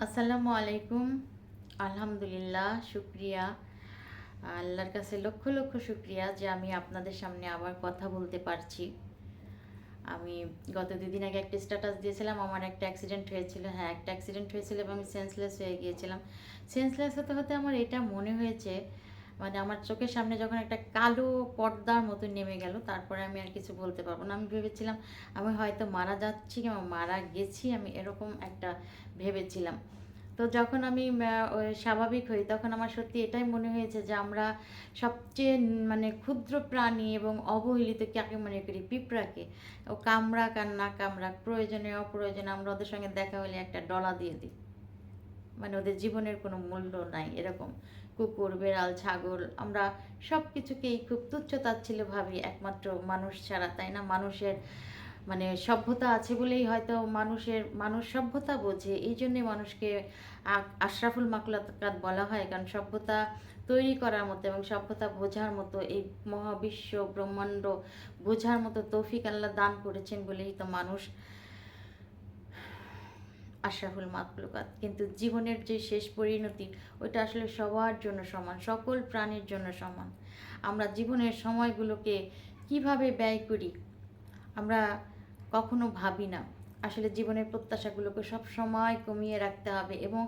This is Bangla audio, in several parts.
আসসালামু আলাইকুম। আলহামদুলিল্লাহ, শুক্রিয়া। আল্লাহর কাছে লক্ষ লক্ষ শুক্রিয়া যে আমি আপনাদের সামনে আবার কথা বলতে পারছি। আমি গত ২ দিন আগে একটা স্ট্যাটাস দিয়েছিলাম, আমার একটা অ্যাক্সিডেন্ট হয়েছিল। হ্যাঁ, একটা অ্যাক্সিডেন্ট হয়েছিল এবং আমি সেন্সলেস হয়ে গিয়েছিলাম। সেন্সলেস হতে হতে আমার এটা মনে হয়েছে, মানে আমার চোখের সামনে যখন একটা কালো পর্দার মতো নেমে গেল, তারপরে আমি আর কিছু বলতে পারবো না। আমি ভেবেছিলাম আমি হয়তো মারা যাচ্ছি কিংবা মারা গেছি, আমি এরকম একটা ভেবেছিলাম। তো যখন আমি ওই স্বাভাবিক হই, তখন আমার সত্যি এটাই মনে হয়েছে যে আমরা সবচেয়ে মানে ক্ষুদ্র প্রাণী এবং অবহেলিত কাকে মনে করি? পিঁপড়াকে। ও কামড়াক আর না কামড়াক, প্রয়োজনে অপ্রয়োজনে আমরা ওদের সঙ্গে দেখা হলে একটা ডলা দিয়ে দিই। মানে ওদের জীবনের কোনো মূল্য নাই এরকম। কুকুর, বেড়াল, ছাগল, আমরা সব কিছুকেই খুব তুচ্ছ তাচ্ছিল্য ভাবি একমাত্র মানুষ ছাড়া, তাই না? মানুষের মানে সভ্যতা আছে বলেই হয়তো মানুষ সভ্যতা বোঝে, এই জন্যে মানুষকে আশরাফুল মাখলুকাত বলা হয়, কারণ সভ্যতা তৈরি করার মতো এবং সভ্যতা বোঝার মতো, এই মহাবিশ্ব ব্রহ্মাণ্ড বোঝার মতো তৌফিক আল্লাহ দান করেছেন বলেই তো মানুষ আশরাফুল মাখলুকাত। কিন্তু জীবনের যে শেষ পরিণতি, ওইটা আসলে সবার জন্য সমান, সকল প্রাণীর জন্য সমান। আমরা জীবনের সময়গুলোকে কিভাবে ব্যয় করি আমরা কখনো ভাবি না। আসলে জীবনের প্রত্যাশাগুলোকে সব সময় কমিয়ে রাখতে হবে এবং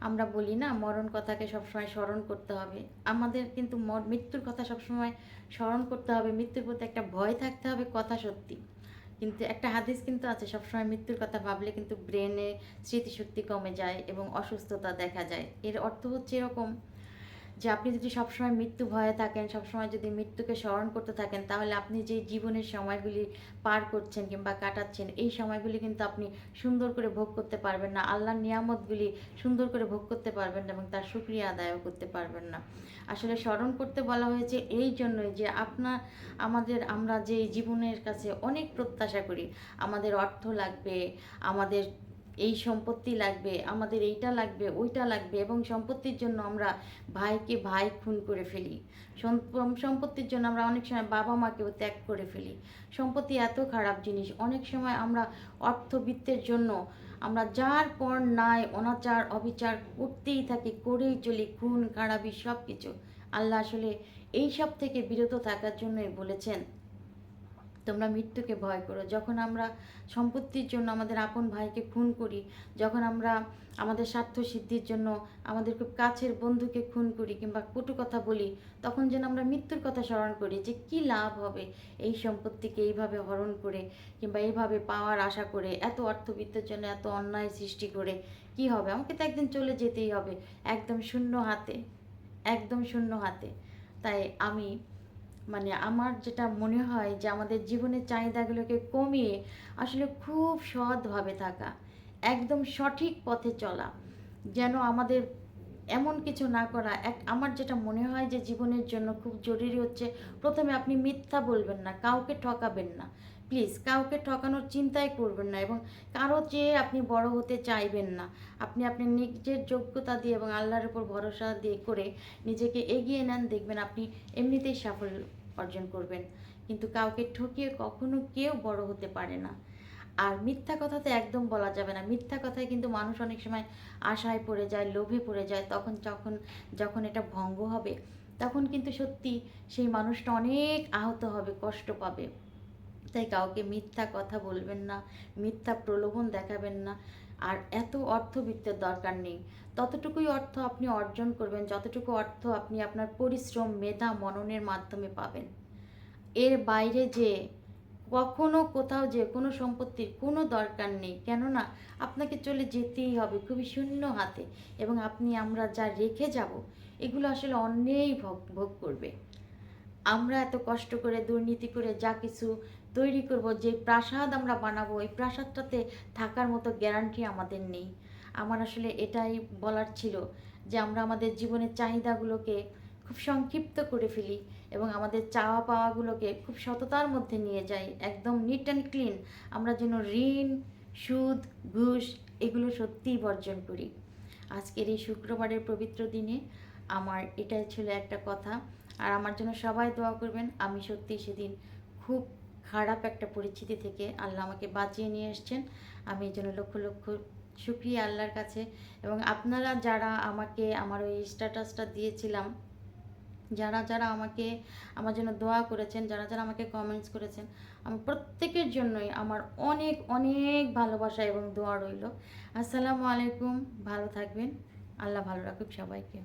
আমরা বলি না, মরণ কথাকে সবসময় স্মরণ করতে হবে। আমাদের কিন্তু মৃত্যুর কথা সবসময় স্মরণ করতে হবে, মৃত্যুর প্রতি একটা ভয় থাকতে হবে, কথা সত্যি। কিন্তু একটা হাদিস কিন্তু আছে, সবসময় মৃত্যুর কথা ভাবলে কিন্তু ব্রেনে স্মৃতিশক্তি কমে যায় এবং অসুস্থতা দেখা যায়। এর অর্থ হচ্ছে এরকম যে আপনি যদি সবসময় মৃত্যু ভয়ে থাকেন, সবসময় যদি মৃত্যুকে স্মরণ করতে থাকেন, তাহলে আপনি যে জীবনের সময়গুলি পার করছেন কিংবা কাটাচ্ছেন, এই সময়গুলি কিন্তু আপনি সুন্দর করে ভোগ করতে পারবেন না। আল্লাহর নিয়ামতগুলি সুন্দর করে ভোগ করতে পারবেন না এবং তার শুকরিয়া আদায়ও করতে পারবেন না। আসলে স্মরণ করতে বলা হয়েছে এই জন্যই যে আমরা যে জীবনের কাছে অনেক প্রত্যাশা করি, আমাদের অর্থ লাগবে, আমাদের এই সম্পত্তি লাগবে, আমাদের এইটা লাগবে, ওইটা লাগবে, এবং সম্পত্তির জন্য আমরা ভাইকে ভাই খুন করে ফেলি। সম্পত্তির জন্য আমরা অনেক সময় বাবা মাকেও ত্যাগ করে ফেলি। সম্পত্তি এত খারাপ জিনিস, অনেক সময় আমরা অর্থবিত্তের জন্য আমরা যার পর নাই অনাচার অবিচার করতেই থাকি, করেই চলি, খুন খারাপি সব কিছু। আল্লাহ আসলে এই সব থেকে বিরত থাকার জন্যই বলেছেন তোমরা মৃত্যুকে ভয় করো। যখন আমরা সম্পত্তির জন্য আমাদের আপন ভাইকে খুন করি, যখন আমরা আমাদের স্বার্থ সিদ্ধির জন্য আমাদের খুব কাছের বন্ধুকে খুন করি কিংবা কটু কথা বলি, তখন যেন আমরা মৃত্যুর কথা স্মরণ করি যে কি লাভ হবে এই সম্পত্তিকে এইভাবে হরণ করে কিংবা এইভাবে পাওয়ার আশা করে, এত অর্থবিত্তের জন্য এত অন্যায় সৃষ্টি করে কি হবে? আমাকে তো একদিন চলে যেতেই হবে, একদম শূন্য হাতে, একদম শূন্য হাতে। তাই আমি মানে আমার যেটা মনে হয় যে আমাদের জীবনের চাহিদাগুলোকে কমিয়ে আসলে খুব সৎভাবে থাকা, একদম সঠিক পথে চলা, যেন আমাদের এমন কিছু না করা। আমার যেটা মনে হয় যে জীবনের জন্য খুব জরুরি হচ্ছে, প্রথমে আপনি মিথ্যা বলবেন না, কাউকে ঠকাবেন না, প্লিজ কাউকে ঠকানোর চিন্তাই করবেন না, এবং কারো চেয়ে আপনি বড় হতে চাইবেন না। আপনি আপনার নিজের যোগ্যতা দিয়ে এবং আল্লাহর উপর ভরসা দিয়ে করে নিজেকে এগিয়ে নেন, দেখবেন আপনি এমনিতেই সাফল্য অর্জন করবেন। কিন্তু কাউকে ঠকিয়ে কখনো কেউ বড় হতে পারে না। আর মিথ্যা কথা তো একদম বলা যাবে না। মিথ্যা কথায় কিন্তু মানুষ অনেক সময় আশায় পড়ে যায়, লোভে পড়ে যায়, তখন যখন যখন এটা ভঙ্গ হবে, তখন কিন্তু সত্যি সেই মানুষটা অনেক আহত হবে, কষ্ট পাবে। তাই কাউকে মিথ্যা কথা বলবেন না, মিথ্যা প্রলোভন দেখাবেন না। আর এত অর্থবিত্তের দরকার নেই। ততটুকুই অর্থ আপনি অর্জন করবেন যতটুকু অর্থ আপনি আপনার পরিশ্রম, মেধা, মননের মাধ্যমে পাবেন। এর বাইরে যে কখনো কোথাও যে কোনো সম্পত্তির কোনো দরকার নেই, কেননা আপনাকে চলে যেতেই হবে খুবই শূন্য হাতে, এবং আমরা যা রেখে যাব এগুলো আসলে অন্যেই ভোগ ভোগ করবে। আমরা এত কষ্ট করে দুর্নীতি করে যা কিছু তৈরি করব, যে প্রাসাদ আমরা বানাবো, এই প্রাসাদটাতে থাকার মতো গ্যারান্টি আমাদের নেই। আমার আসলে এটাই বলার ছিল যে আমরা আমাদের জীবনের চাহিদাগুলোকে খুব সংক্ষিপ্ত করে ফেলি এবং আমাদের চাওয়া পাওয়াগুলোকে খুব সততার মধ্যে নিয়ে যাই, একদম নিট অ্যান্ড ক্লিন। আমরা যেন ঋণ, সুদ, ঘুষ এগুলো সত্যিই বর্জন করি। আজকের এই শুক্রবারের পবিত্র দিনে আমার এটাই ছিল একটা কথা। আর আমার জন্য সবাই দোয়া করবেন। আমি সত্যি সেদিন খুব খারাপ একটা পরিস্থিতি থেকে আল্লাহ আমাকে বাঁচিয়ে নিয়ে এসছেন। আমি এই জন্য লক্ষ লক্ষ শুকরিয়া আল্লাহর কাছে। এবং আপনারা যারা আমাকে আমার ওই স্ট্যাটাসটা দিয়েছিলাম, যারা যারা আমাকে আমার জন্য দোয়া করেছেন, যারা যারা আমাকে কমেন্টস করেছেন, আমার প্রত্যেকের জন্যই আমার অনেক অনেক ভালোবাসা এবং দোয়া রইল। আসসালামু আলাইকুম, ভালো থাকবেন, আল্লাহ ভালো রাখুক সবাইকে।